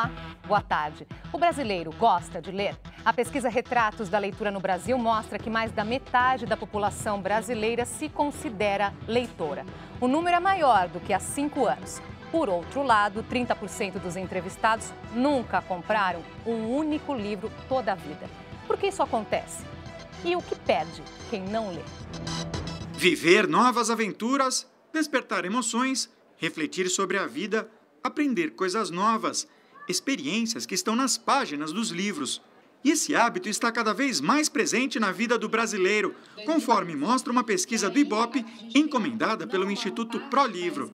Olá, boa tarde. O brasileiro gosta de ler? A pesquisa Retratos da Leitura no Brasil mostra que mais da metade da população brasileira se considera leitora. O número é maior do que há 5 anos. Por outro lado, 30% dos entrevistados nunca compraram um único livro toda a vida. Por que isso acontece? E o que perde quem não lê? Viver novas aventuras, despertar emoções, refletir sobre a vida, aprender coisas novas, experiências que estão nas páginas dos livros. E esse hábito está cada vez mais presente na vida do brasileiro, conforme mostra uma pesquisa do Ibope encomendada pelo Instituto ProLivro.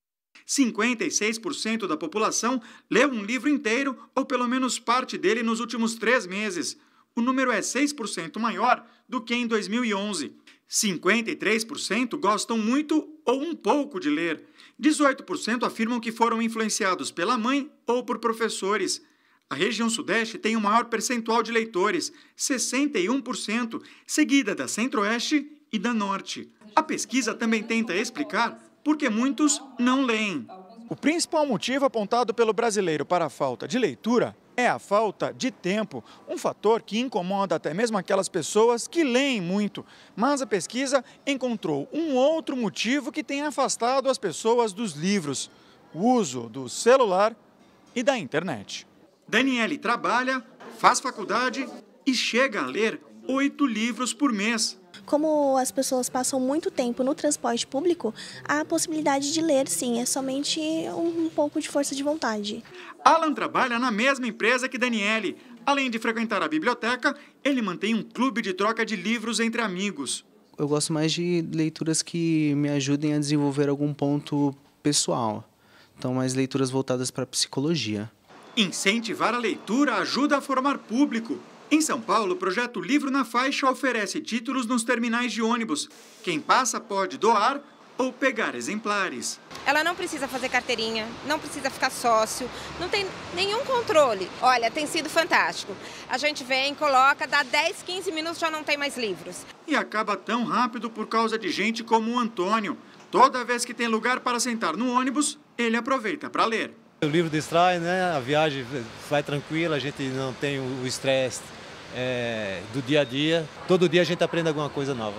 56% da população leu um livro inteiro ou pelo menos parte dele nos últimos 3 meses. O número é 6% maior do que em 2011. 53% gostam muito ou um pouco de ler. 18% afirmam que foram influenciados pela mãe ou por professores. A região Sudeste tem o maior percentual de leitores, 61%, seguida da Centro-Oeste e da Norte. A pesquisa também tenta explicar por que muitos não leem. O principal motivo apontado pelo brasileiro para a falta de leitura é a falta de tempo, um fator que incomoda até mesmo aquelas pessoas que leem muito. Mas a pesquisa encontrou um outro motivo que tem afastado as pessoas dos livros: o uso do celular e da internet. Daniele trabalha, faz faculdade e chega a ler 8 livros por mês. Como as pessoas passam muito tempo no transporte público, a possibilidade de ler, sim, é somente um pouco de força de vontade. Alan trabalha na mesma empresa que Daniele. Além de frequentar a biblioteca, ele mantém um clube de troca de livros entre amigos. Eu gosto mais de leituras que me ajudem a desenvolver algum ponto pessoal. Então, mais leituras voltadas para a psicologia. Incentivar a leitura ajuda a formar público. Em São Paulo, o projeto Livro na Faixa oferece títulos nos terminais de ônibus. Quem passa pode doar ou pegar exemplares. Ela não precisa fazer carteirinha, não precisa ficar sócio, não tem nenhum controle. Olha, tem sido fantástico. A gente vem, coloca, dá 10, 15 minutos, já não tem mais livros. E acaba tão rápido por causa de gente como o Antônio. Toda vez que tem lugar para sentar no ônibus, ele aproveita para ler. O livro distrai, né? A viagem vai tranquila, a gente não tem o estresse do dia a dia. Todo dia a gente aprende alguma coisa nova.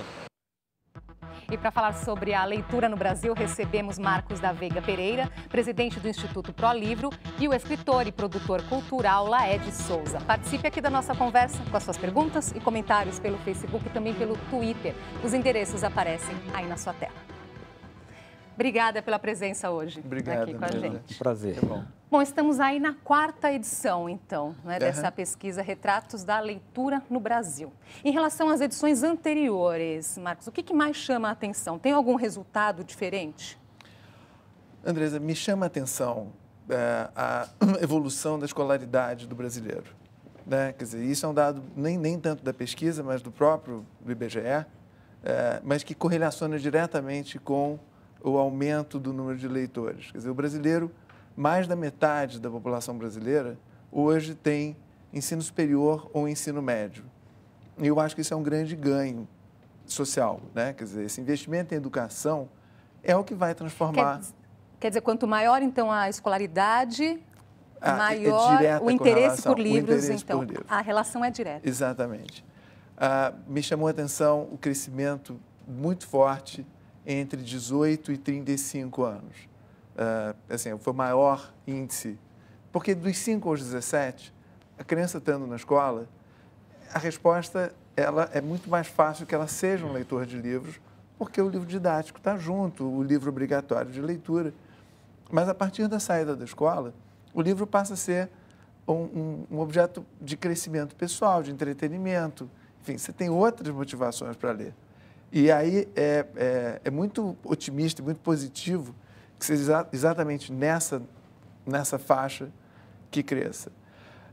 E para falar sobre a leitura no Brasil, recebemos Marcos da Veiga Pereira, presidente do Instituto ProLivro, e o escritor e produtor cultural Laed Souza. Participe aqui da nossa conversa com as suas perguntas e comentários pelo Facebook e também pelo Twitter. Os endereços aparecem aí na sua tela. Obrigada pela presença hoje. Obrigado, aqui com a gente. Prazer. Bom, estamos aí na 4ª edição, então, né, dessa pesquisa Retratos da Leitura no Brasil. Em relação às edições anteriores, Marcos, o que mais chama a atenção? Tem algum resultado diferente? Andresa, me chama a atenção a evolução da escolaridade do brasileiro. Né? Quer dizer, isso é um dado nem tanto da pesquisa, mas do próprio IBGE, mas que correlaciona diretamente com o aumento do número de leitores. Quer dizer, o brasileiro, mais da metade da população brasileira, hoje tem ensino superior ou ensino médio. E eu acho que isso é um grande ganho social, né? Quer dizer, esse investimento em educação é o que vai transformar... Quer dizer, quanto maior, então, a escolaridade, maior o interesse por livros, então, a relação é direta. Exatamente. Me chamou a atenção o crescimento muito forte entre 18 e 35 anos. Assim, foi o maior índice. Porque dos 5 aos 17, a criança estando na escola, a resposta ela é muito mais fácil que ela seja um leitor de livros, porque o livro didático está junto, o livro obrigatório de leitura. Mas, a partir da saída da escola, o livro passa a ser um objeto de crescimento pessoal, de entretenimento. Enfim, você tem outras motivações para ler. E aí é muito otimista, muito positivo que seja exatamente nessa faixa que cresça.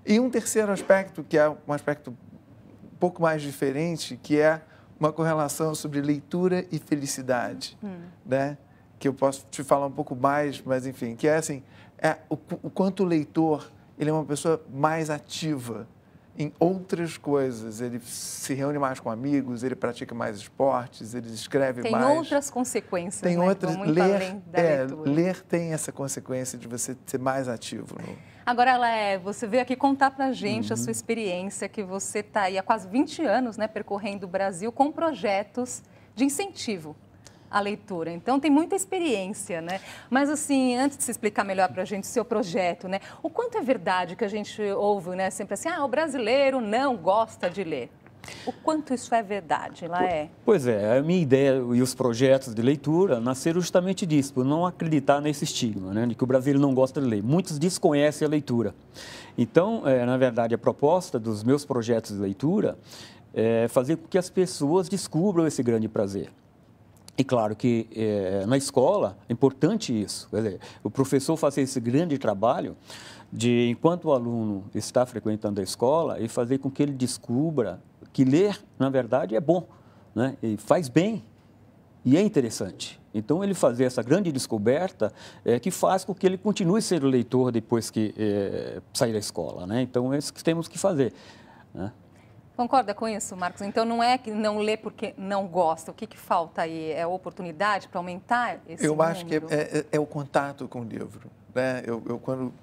E um terceiro aspecto, que é um aspecto um pouco mais diferente, que é uma correlação sobre leitura e felicidade, né? Que eu posso te falar um pouco mais, mas enfim, que é assim, o quanto o leitor ele é uma pessoa mais ativa, em outras coisas. Ele se reúne mais com amigos, ele pratica mais esportes, ele escreve mais. Tem outras consequências, tem né? outras. Vão muito além da leitura. Ler tem essa consequência de você ser mais ativo. Agora, você veio aqui contar para a gente a sua experiência, que você está aí há quase 20 anos, né, percorrendo o Brasil com projetos de incentivo à leitura. Então, tem muita experiência, né? Mas, assim, antes de se explicar melhor para a gente o seu projeto, né, o quanto é verdade que a gente ouve, né, sempre assim, o brasileiro não gosta de ler? O quanto isso é verdade, Laé? Pois é, a minha ideia e os projetos de leitura nasceram justamente disso, por não acreditar nesse estigma, né, de que o brasileiro não gosta de ler. Muitos desconhecem a leitura. Então, na verdade, a proposta dos meus projetos de leitura é fazer com que as pessoas descubram esse grande prazer. E claro que na escola é importante isso, quer dizer, o professor fazer esse grande trabalho de, enquanto o aluno está frequentando a escola, e fazer com que ele descubra que ler, na verdade, é bom, né? E faz bem e é interessante. Então, ele fazer essa grande descoberta que faz com que ele continue sendo leitor depois que sair da escola, né? Então, é isso que temos que fazer, né? Concorda com isso, Marcos? Então, não é que não lê porque não gosta. O que falta aí? É oportunidade para aumentar esse número? Acho que é o contato com o livro, né? Eu quando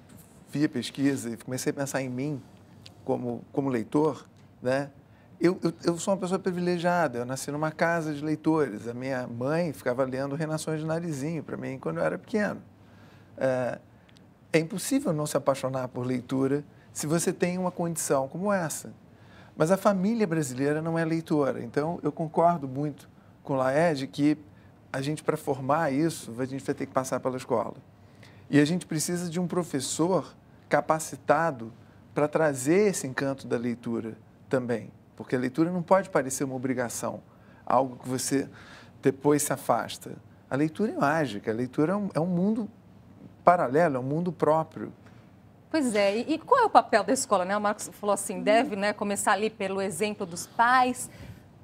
vi a pesquisa e comecei a pensar em mim como leitor, né? Eu sou uma pessoa privilegiada, eu nasci numa casa de leitores. A minha mãe ficava lendo Reinações de Narizinho para mim quando eu era pequeno. É impossível não se apaixonar por leitura se você tem uma condição como essa. Mas a família brasileira não é leitora. Então, eu concordo muito com o Laé de que a gente, para formar isso, a gente vai ter que passar pela escola. E a gente precisa de um professor capacitado para trazer esse encanto da leitura também. Porque a leitura não pode parecer uma obrigação, algo que você depois se afasta. A leitura é mágica, a leitura é um mundo paralelo, é um mundo próprio. Pois é, e qual é o papel da escola, né? O Marcos falou assim, deve, né, começar ali pelo exemplo dos pais,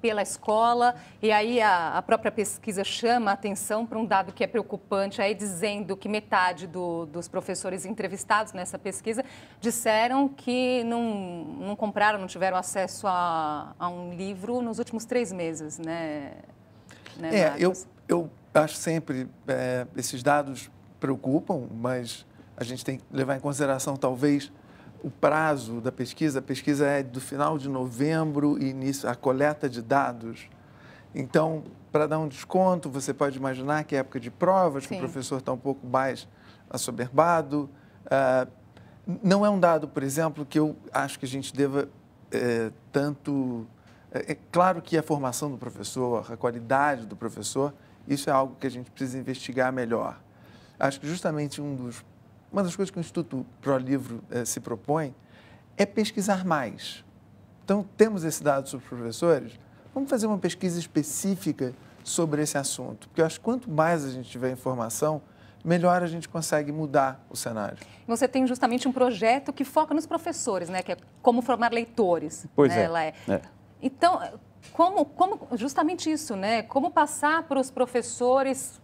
pela escola, e aí a própria pesquisa chama a atenção para um dado que é preocupante, aí dizendo que metade dos professores entrevistados nessa pesquisa disseram que não compraram, não tiveram acesso a um livro nos últimos 3 meses, né? Eu acho sempre, esses dados preocupam, mas a gente tem que levar em consideração, talvez, o prazo da pesquisa. A pesquisa é do final de novembro e início a coleta de dados. Então, para dar um desconto, você pode imaginar que é época de provas, que o professor está um pouco mais assoberbado. Não é um dado, por exemplo, que eu acho que a gente deva tanto... É claro que a formação do professor, a qualidade do professor, isso é algo que a gente precisa investigar melhor. Acho que justamente uma das coisas que o Instituto ProLivro se propõe é pesquisar mais. Então, temos esse dado sobre os professores, vamos fazer uma pesquisa específica sobre esse assunto, porque eu acho que quanto mais a gente tiver informação, melhor a gente consegue mudar o cenário. Você tem justamente um projeto que foca nos professores, né? Que é como formar leitores. Pois né, Então, como justamente isso, né? Como passar para os professores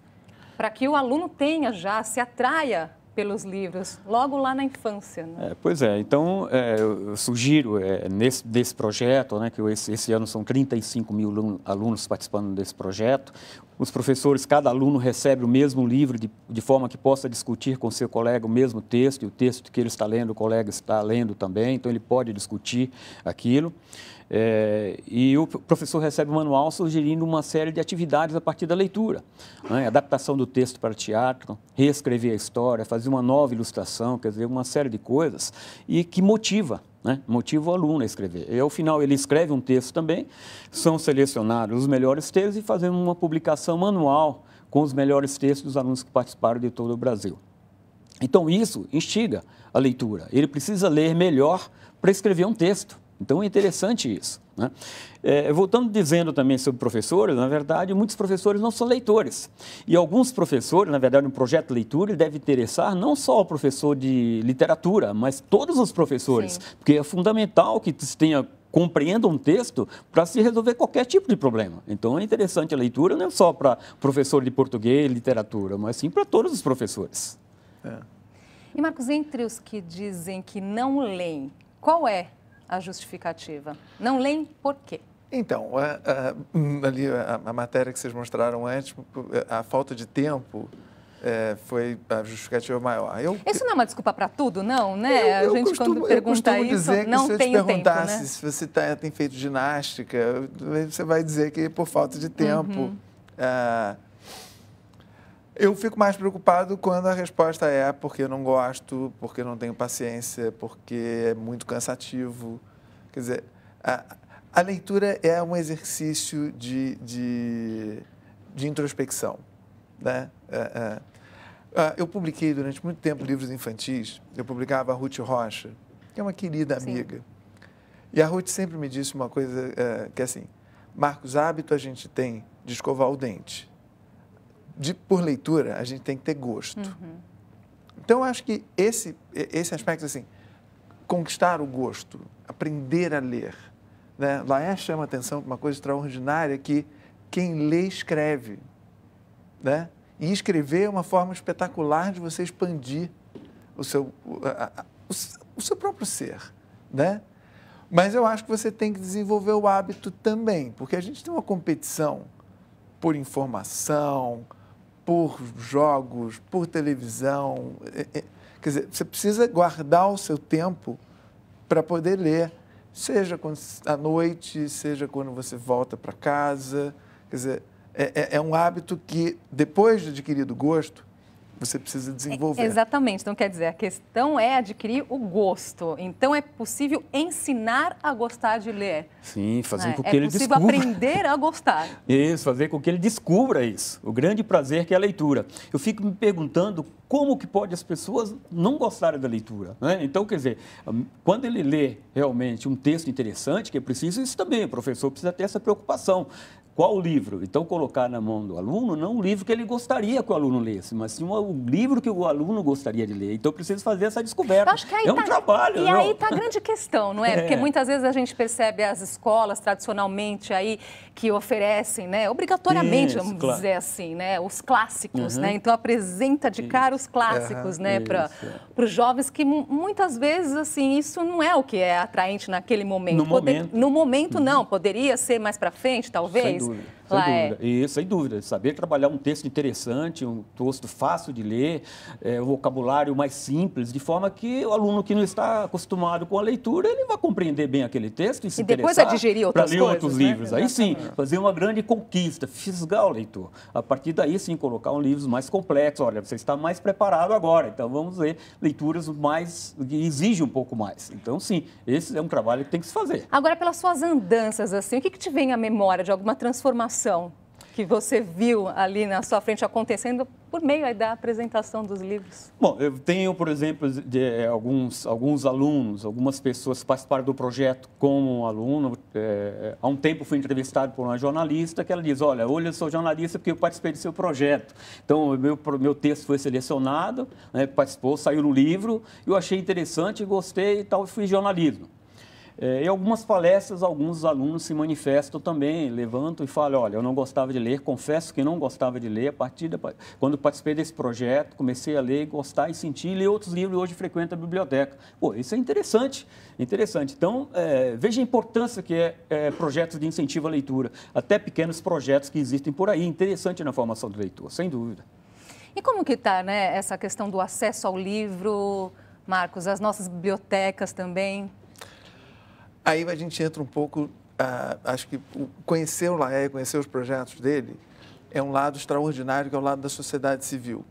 para que o aluno tenha se atraia pelos livros, logo lá na infância. Né? Pois é, então eu sugiro nesse projeto, né, que esse ano são 35 mil alunos participando desse projeto, os professores, cada aluno recebe o mesmo livro de forma que possa discutir com seu colega o mesmo texto, e o texto que ele está lendo, o colega está lendo também, então ele pode discutir aquilo. E o professor recebe um manual sugerindo uma série de atividades a partir da leitura, né? Adaptação do texto para teatro, reescrever a história, fazer uma nova ilustração, quer dizer, uma série de coisas e que motiva, né? Motiva o aluno a escrever. E ao final ele escreve um texto também, são selecionados os melhores textos e fazemos uma publicação manual com os melhores textos dos alunos que participaram de todo o Brasil. Então isso instiga a leitura, ele precisa ler melhor para escrever um texto. Então, é interessante isso, né? Voltando dizendo também sobre professores, na verdade, muitos professores não são leitores. E alguns professores, na verdade, um projeto de leitura ele deve interessar não só o professor de literatura, mas todos os professores. Sim. Porque é fundamental que se compreenda um texto para se resolver qualquer tipo de problema. Então, é interessante a leitura não só para professor de português, literatura, mas sim para todos os professores. E, Marcos, entre os que dizem que não leem, qual é a justificativa? Não leem por quê? Então, ali a matéria que vocês mostraram antes, a falta de tempo foi a justificativa maior. Isso não é uma desculpa para tudo, não, né? A gente, quando pergunta isso, dizer que não se eu te tem tempo, perguntasse né? se você tem feito ginástica, você vai dizer que é por falta de tempo. Eu fico mais preocupado quando a resposta é porque eu não gosto, porque eu não tenho paciência, porque é muito cansativo. Quer dizer, a leitura é um exercício de introspecção, né? Eu publiquei durante muito tempo livros infantis. Eu publicava a Ruth Rocha, que é uma querida amiga. Sim. E a Ruth sempre me disse uma coisa que é assim, Marcos, hábito a gente tem de escovar o dente. Por leitura, a gente tem que ter gosto. Então, eu acho que esse aspecto, assim, conquistar o gosto, aprender a ler, né? Laë chama a atenção para uma coisa extraordinária que quem lê escreve, né? E escrever é uma forma espetacular de você expandir o seu próprio ser, né? Mas eu acho que você tem que desenvolver o hábito também, porque a gente tem uma competição por informação, por jogos, por televisão. Quer dizer, você precisa guardar o seu tempo para poder ler, seja à noite, seja quando você volta para casa. Quer dizer, é um hábito que, depois de adquirido o gosto, você precisa desenvolver. Exatamente. Então, quer dizer, a questão é adquirir o gosto. Então, é possível ensinar a gostar de ler. Sim, fazer com que ele descubra. É possível aprender a gostar. Isso, fazer com que ele descubra isso. O grande prazer que é a leitura. Eu fico me perguntando como que pode as pessoas não gostarem da leitura, né? Então, quer dizer, quando ele lê realmente um texto interessante, que é preciso, isso também, o professor precisa ter essa preocupação. Qual o livro? Então, colocar na mão do aluno, não o livro que ele gostaria que o aluno lesse, mas sim o livro que o aluno gostaria de ler. Então, eu preciso fazer essa descoberta. Eu acho que aí um trabalho. E aí está a grande questão, não é? Porque muitas vezes a gente percebe as escolas, tradicionalmente, aí, que oferecem, né, obrigatoriamente, vamos dizer assim, né, os clássicos, né? Então, apresenta de cara os clássicos, né, para os jovens, que muitas vezes, assim, isso não é o que é atraente naquele momento. No momento, não. Poderia ser mais para frente, talvez. Sem dúvida. E, sem dúvida, saber trabalhar um texto interessante, um texto fácil de ler, um vocabulário mais simples, de forma que o aluno que não está acostumado com a leitura, ele vai compreender bem aquele texto e se depois a digerir outras coisas, outros livros. Aí sim, fazer uma grande conquista, fisgar o leitor. A partir daí, sim, colocar um livro mais complexo. Olha, você está mais preparado agora, então vamos ler leituras que exigem um pouco mais. Então, sim, esse é um trabalho que tem que se fazer. Agora, pelas suas andanças, assim, o que te vem à memória de alguma transformação que você viu ali na sua frente acontecendo por meio aí da apresentação dos livros? Bom, eu tenho, por exemplo, alguns alunos, algumas pessoas que participaram do projeto como aluno. Há um tempo fui entrevistado por uma jornalista que ela diz, olha, hoje eu sou jornalista porque eu participei do seu projeto. Então, meu texto foi selecionado, né, participou, saiu no livro, eu achei interessante, gostei e tal, fui jornalismo. Em algumas palestras, alguns alunos se manifestam também, levantam e falam, olha, eu não gostava de ler, confesso que não gostava de ler, quando participei desse projeto, comecei a ler, gostar e sentir, ler outros livros e hoje frequento a biblioteca. Pô, isso é interessante, interessante. Então, veja a importância que é projetos de incentivo à leitura, até pequenos projetos que existem por aí, interessante na formação do leitor, sem dúvida. E como que está, né, essa questão do acesso ao livro, Marcos, as nossas bibliotecas também? Aí a gente entra um pouco, acho que conhecer o Laë, conhecer os projetos dele, é um lado extraordinário, que é o lado da sociedade civil,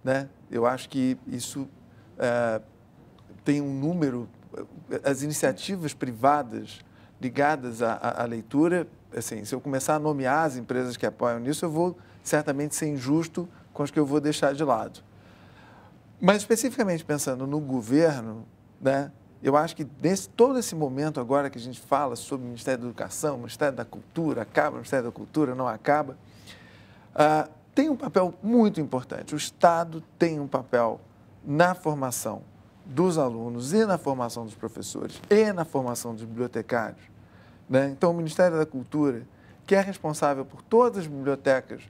né? Eu acho que isso tem um número, as iniciativas privadas ligadas à leitura, assim, se eu começar a nomear as empresas que apoiam nisso, eu vou certamente ser injusto com as que eu vou deixar de lado. Mas, especificamente pensando no governo, né? Eu acho que todo esse momento agora que a gente fala sobre o Ministério da Educação, o Ministério da Cultura, acaba o Ministério da Cultura, não acaba, tem um papel muito importante. O Estado tem um papel na formação dos alunos e na formação dos professores e na formação dos bibliotecários, né? Então, o Ministério da Cultura, que é responsável por todas as bibliotecas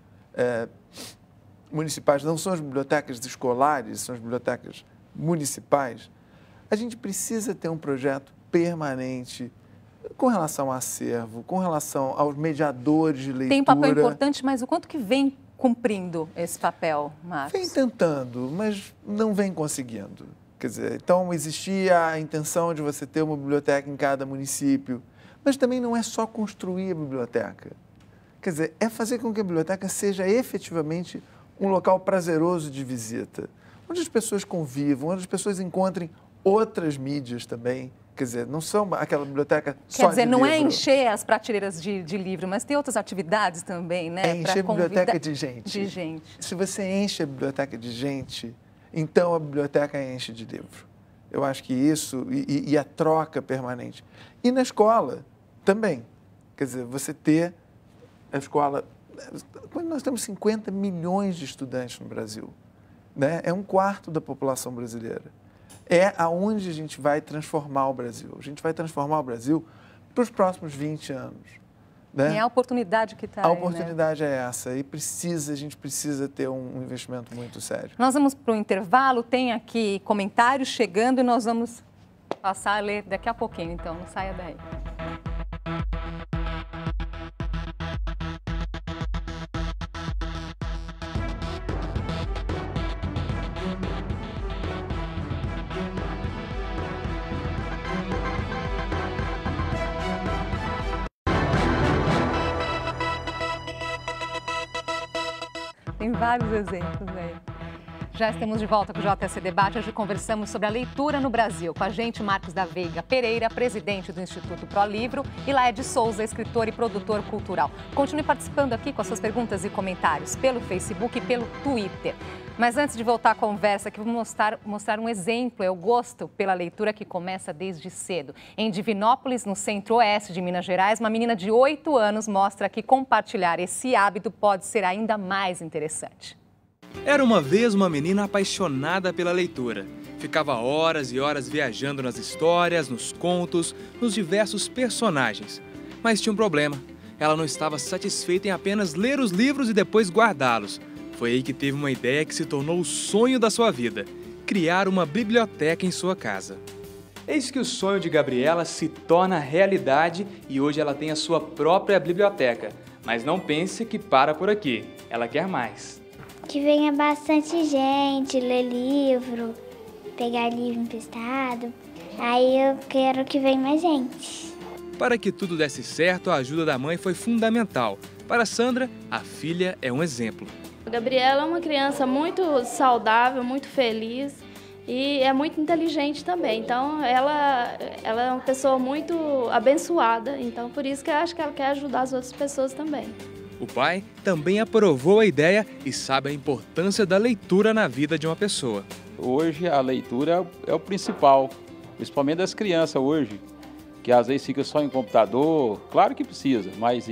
municipais, não são as bibliotecas escolares, são as bibliotecas municipais, a gente precisa ter um projeto permanente com relação ao acervo, com relação aos mediadores de leitura. Tem um papel importante, mas o quanto que vem cumprindo esse papel, Marcos? Vem tentando, mas não vem conseguindo. Quer dizer, então existia a intenção de você ter uma biblioteca em cada município, mas também não é só construir a biblioteca. Quer dizer, é fazer com que a biblioteca seja efetivamente um local prazeroso de visita, onde as pessoas convivam, onde as pessoas encontrem outras mídias também. Quer dizer, não são aquela biblioteca só de livro. Quer dizer, não é encher as prateleiras de livro, mas tem outras atividades também, né? É encher a biblioteca de gente. De gente. Se você enche a biblioteca de gente, então a biblioteca enche de livro. Eu acho que isso, e a troca permanente. E na escola também. Quer dizer, você ter a escola... Quando nós temos 50 milhões de estudantes no Brasil, né? É 1/4 da população brasileira. É aonde a gente vai transformar o Brasil. A gente vai transformar o Brasil para os próximos 20 anos. Né? E a oportunidade que está aí, A oportunidade é essa. E a gente precisa ter um investimento muito sério. Nós vamos para o intervalo. Tem aqui comentários chegando e nós vamos passar a ler daqui a pouquinho. Então, não saia daí. Tem vários exemplos aí. Já estamos de volta com o JSC Debate. Hoje conversamos sobre a leitura no Brasil. Com a gente, Marcos da Veiga Pereira, presidente do Instituto ProLivro, e Laed Souza, escritor e produtor cultural. Continue participando aqui com as suas perguntas e comentários pelo Facebook e pelo Twitter. Mas antes de voltar à conversa, aqui vou mostrar um exemplo. Eu gosto pela leitura que começa desde cedo. Em Divinópolis, no centro-oeste de Minas Gerais, uma menina de 8 anos mostra que compartilhar esse hábito pode ser ainda mais interessante. Era uma vez uma menina apaixonada pela leitura. Ficava horas e horas viajando nas histórias, nos contos, nos diversos personagens. Mas tinha um problema. Ela não estava satisfeita em apenas ler os livros e depois guardá-los. Foi aí que teve uma ideia que se tornou o sonho da sua vida: criar uma biblioteca em sua casa. Eis que o sonho de Gabriela se torna realidade e hoje ela tem a sua própria biblioteca. Mas não pense que para por aqui. Ela quer mais. Que venha bastante gente, ler livro, pegar livro emprestado. Aí eu quero que venha mais gente. Para que tudo desse certo, a ajuda da mãe foi fundamental. Para Sandra, a filha é um exemplo. A Gabriela é uma criança muito saudável, muito feliz e é muito inteligente também. Então, ela é uma pessoa muito abençoada. Então, por isso que eu acho que ela quer ajudar as outras pessoas também. O pai também aprovou a ideia e sabe a importância da leitura na vida de uma pessoa. Hoje a leitura é o principal, principalmente das crianças hoje, que às vezes fica só em computador. Claro que precisa, mas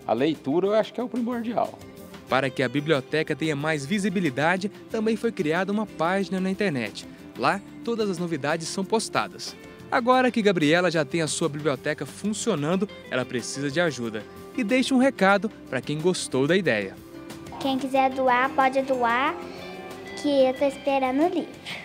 a leitura eu acho que é o primordial. Para que a biblioteca tenha mais visibilidade, também foi criada uma página na internet. Lá, todas as novidades são postadas. Agora que Gabriela já tem a sua biblioteca funcionando, ela precisa de ajuda. E deixe um recado para quem gostou da ideia. Quem quiser doar, pode doar, que eu estou esperando o livro.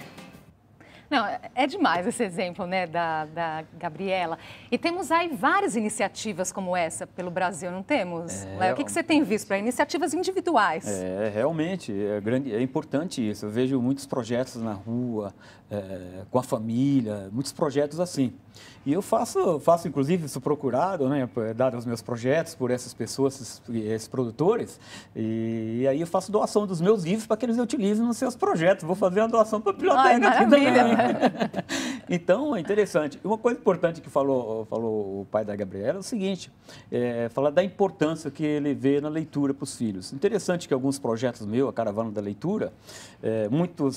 Não, é demais esse exemplo, né, da Gabriela. E temos aí várias iniciativas como essa pelo Brasil, não temos? Léo, o que você tem visto para iniciativas individuais? Realmente, é importante isso. Eu vejo muitos projetos na rua, com a família, muitos projetos assim. E eu faço inclusive, isso procurado, né, dado os meus projetos por essas pessoas, esses produtores, e aí eu faço doação dos meus livros para que eles utilizem nos seus projetos. Vou fazer uma doação para a biblioteca aqui também. Então, é interessante. Uma coisa importante que falou o pai da Gabriela é o seguinte, falar da importância que ele vê na leitura para os filhos. Interessante que alguns projetos meus, a Caravana da Leitura,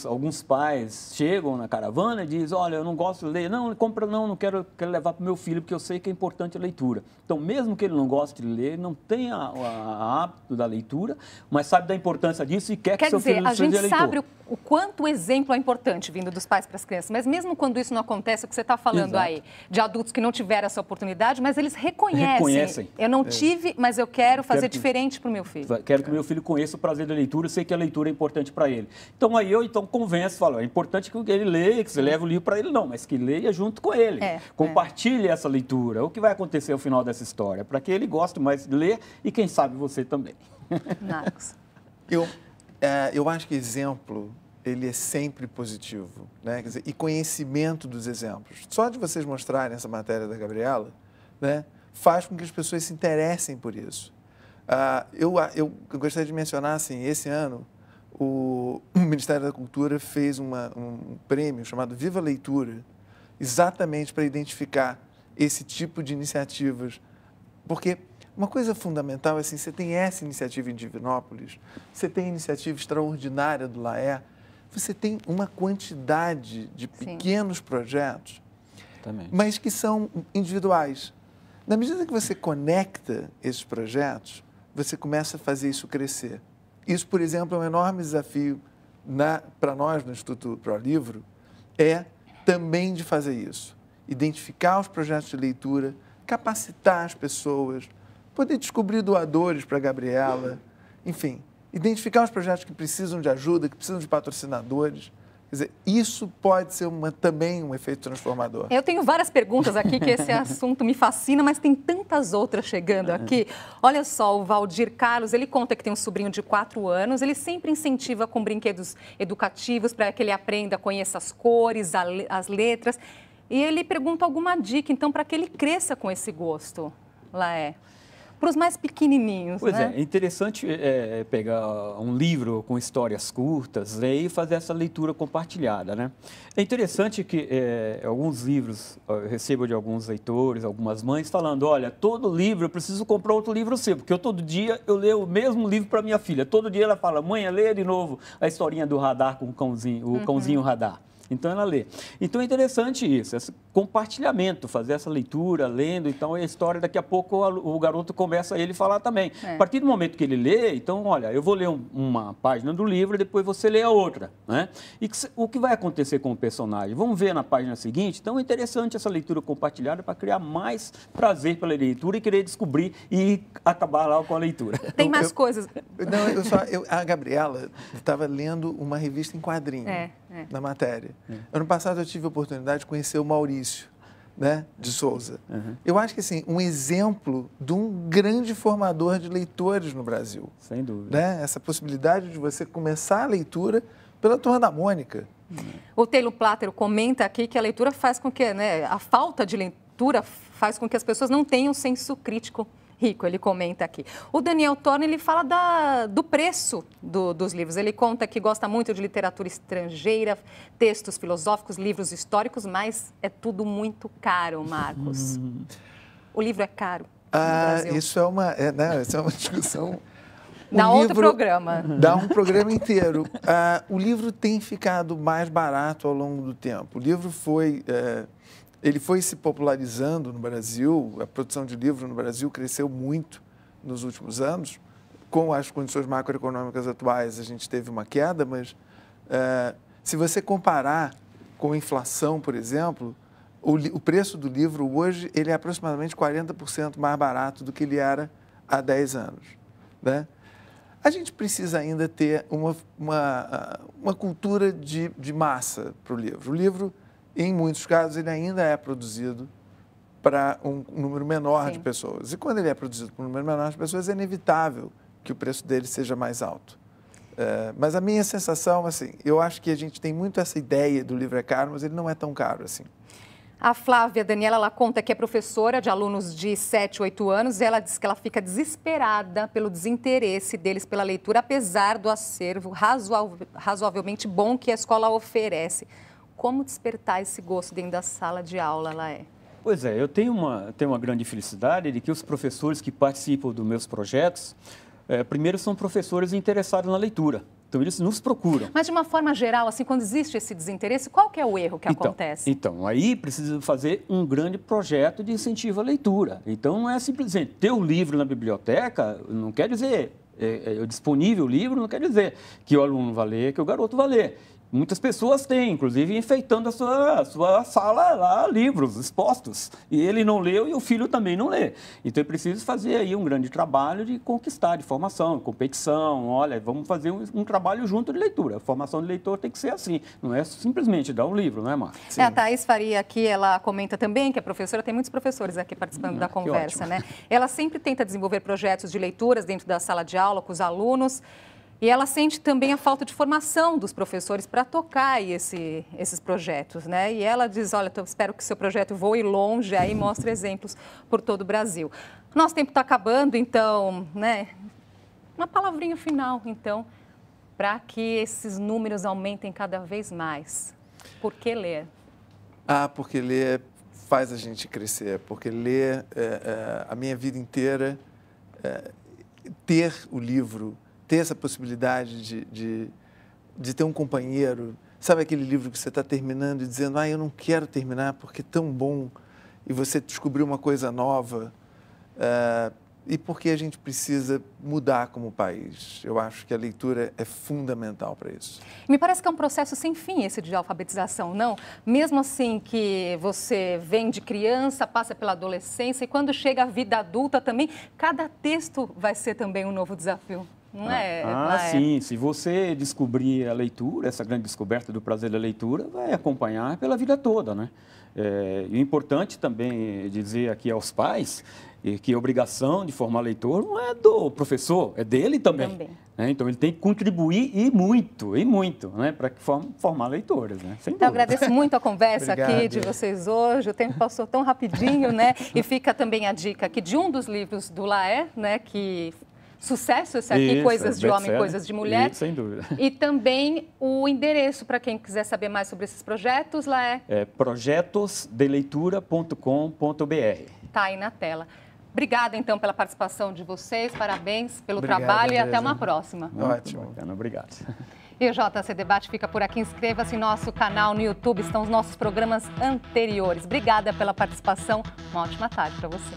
alguns pais chegam na caravana e dizem, olha, eu não gosto de ler, não quero levar para o meu filho, porque eu sei que é importante a leitura. Então, mesmo que ele não goste de ler, não tenha a hábito da leitura, mas sabe da importância disso e quer que seu filho seja leitor. A gente sabe o quanto o exemplo é importante vindo dos pais para as crianças, mas mesmo quando isso não não acontece o que você está falando aí, de adultos que não tiveram essa oportunidade, mas eles reconhecem. Eu não tive, mas eu quero fazer diferente para o meu filho. Quero que o meu filho conheça o prazer da leitura, sei que a leitura é importante para ele. Então, aí eu convenço, falo, é importante que ele leia, que você leve o livro para ele, não, mas que leia junto com ele. Compartilhe essa leitura. O que vai acontecer ao final dessa história? Para que ele goste mais de ler e, quem sabe, você também. Marcos. Eu acho que exemplo, ele é sempre positivo, né? Quer dizer, e conhecimento dos exemplos. Só de vocês mostrarem essa matéria da Gabriela, né, faz com que as pessoas se interessem por isso. Eu gostaria de mencionar, assim, esse ano, o Ministério da Cultura fez um prêmio chamado Viva Leitura, exatamente para identificar esse tipo de iniciativas, porque uma coisa fundamental é assim, você tem essa iniciativa em Divinópolis, você tem a iniciativa extraordinária do Laé, você tem uma quantidade de pequenos projetos, mas que são individuais. Na medida que você conecta esses projetos, você começa a fazer isso crescer. Isso, por exemplo, é um enorme desafio para nós no Instituto ProLivro, é também de fazer isso. Identificar os projetos de leitura, capacitar as pessoas, poder descobrir doadores para a Gabriela, enfim, identificar os projetos que precisam de ajuda, que precisam de patrocinadores. Quer dizer, isso pode ser também um efeito transformador. Eu tenho várias perguntas aqui, que esse assunto me fascina, mas tem tantas outras chegando aqui. Olha só, o Valdir Carlos, ele conta que tem um sobrinho de 4 anos, ele sempre incentiva com brinquedos educativos para que ele aprenda, conheça as cores, as letras. E ele pergunta alguma dica, então, para que ele cresça com esse gosto, Laé. Para os mais pequenininhos, Pois né? é interessante pegar um livro com histórias curtas e fazer essa leitura compartilhada, né? É interessante que alguns livros, eu recebo de alguns leitores, algumas mães, falando, olha, todo livro eu preciso comprar outro livro seu, porque todo dia eu leio o mesmo livro para minha filha. Todo dia ela fala, mãe, leia de novo a historinha do radar com o cãozinho, o cãozinho radar. Então, ela lê. Então, é interessante isso, esse compartilhamento, fazer essa leitura, lendo. Então, a história, daqui a pouco, o garoto começa a ele falar também. A partir do momento que ele lê, então, olha, eu vou ler uma página do livro e depois você lê a outra, né? E o que vai acontecer com o personagem? Vamos ver na página seguinte? Então, é interessante essa leitura compartilhada para criar mais prazer pela leitura e querer descobrir e acabar lá com a leitura. Tem mais coisas. A Gabriela estava lendo uma revista em quadrinho. Na matéria. Ano passado eu tive a oportunidade de conhecer o Maurício, né, de Souza. Eu acho que assim, um exemplo de um grande formador de leitores no Brasil. Sem dúvida. Né? Essa possibilidade de você começar a leitura pela Turma da Mônica. O Taylor Platter comenta aqui que a leitura faz com que, né, a falta de leitura faz com que as pessoas não tenham senso crítico rico, ele comenta aqui. O Daniel Torna, ele fala do preço dos livros. Ele conta que gosta muito de literatura estrangeira, textos filosóficos, livros históricos, mas é tudo muito caro, Marcos. O livro é caro no Brasil. Isso é uma discussão... Dá outro programa. Dá um programa inteiro. O livro tem ficado mais barato ao longo do tempo. O livro ele foi se popularizando no Brasil, a produção de livro no Brasil cresceu muito nos últimos anos. Com as condições macroeconômicas atuais, a gente teve uma queda, mas se você comparar com a inflação, por exemplo, o preço do livro hoje ele é aproximadamente 40% mais barato do que ele era há 10 anos. Né? A gente precisa ainda ter uma cultura de massa para o livro. O livro, em muitos casos, ele ainda é produzido para um número menor de pessoas. E quando ele é produzido para um número menor de pessoas, é inevitável que o preço dele seja mais alto. Mas a minha sensação, assim, eu acho que a gente tem muito essa ideia do livro é caro, mas ele não é tão caro assim. A Flávia Daniela, ela conta que é professora de alunos de 7, 8 anos. Ela diz que ela fica desesperada pelo desinteresse deles pela leitura, apesar do acervo razoavelmente bom que a escola oferece. Como despertar esse gosto dentro da sala de aula, Laé? Pois é, eu tenho uma grande felicidade de que os professores que participam dos meus projetos, primeiro são professores interessados na leitura. Então, eles nos procuram. Mas, de uma forma geral, assim, quando existe esse desinteresse, qual que é o erro que acontece? Então, aí precisa fazer um grande projeto de incentivo à leitura. Então, não é simplesmente ter o livro na biblioteca, não quer dizer, disponível o livro, não quer dizer que o aluno vai ler, que o garoto vai ler. Muitas pessoas têm, inclusive enfeitando a sua sala lá, livros expostos. E ele não leu e o filho também não lê. Então é preciso fazer aí um grande trabalho de conquistar, de formação, de competição. Olha, vamos fazer um trabalho junto de leitura. A formação de leitor tem que ser assim, não é simplesmente dar um livro, não é, Marcos? A Thaís Faria aqui, ela comenta também que a professora, tem muitos professores aqui participando da conversa, né? Ela sempre tenta desenvolver projetos de leituras dentro da sala de aula com os alunos. E ela sente também a falta de formação dos professores para tocar aí esses projetos, né? E ela diz, olha, eu espero que o seu projeto voe longe, aí mostra exemplos por todo o Brasil. Nosso tempo está acabando, então, né? Uma palavrinha final, então, para que esses números aumentem cada vez mais. Por que ler? Porque ler faz a gente crescer, porque ler a minha vida inteira, ter o livro, ter essa possibilidade de ter um companheiro, sabe aquele livro que você está terminando e dizendo, eu não quero terminar porque é tão bom, e você descobriu uma coisa nova, e porque a gente precisa mudar como país. Eu acho que a leitura é fundamental para isso. Me parece que é um processo sem fim esse de alfabetização, não? Mesmo assim que você vem de criança, passa pela adolescência e quando chega a vida adulta também, cada texto vai ser também um novo desafio. Não é? Sim. Se você descobrir a leitura, essa grande descoberta do prazer da leitura, vai acompanhar pela vida toda, né? E o importante também dizer aqui aos pais que a obrigação de formar leitor não é do professor, é dele também. Né? Então, ele tem que contribuir e muito, né? Para formar leitores, né? Sem dúvida. Eu agradeço muito a conversa aqui de vocês hoje, o tempo passou tão rapidinho, né? E fica também a dica aqui de um dos livros do Laé, né? Que... Sucesso esse aqui, Coisas de Homem, Coisas de Mulher. Isso, sem dúvida. E também o endereço para quem quiser saber mais sobre esses projetos, lá é projetosdeleitura.com.br. Está aí na tela. Obrigada, então, pela participação de vocês, parabéns pelo trabalho e até uma próxima. Ótimo. Bacana, obrigado. E o JC Debate fica por aqui. Inscreva-se em nosso canal no YouTube, estão os nossos programas anteriores. Obrigada pela participação, uma ótima tarde para você.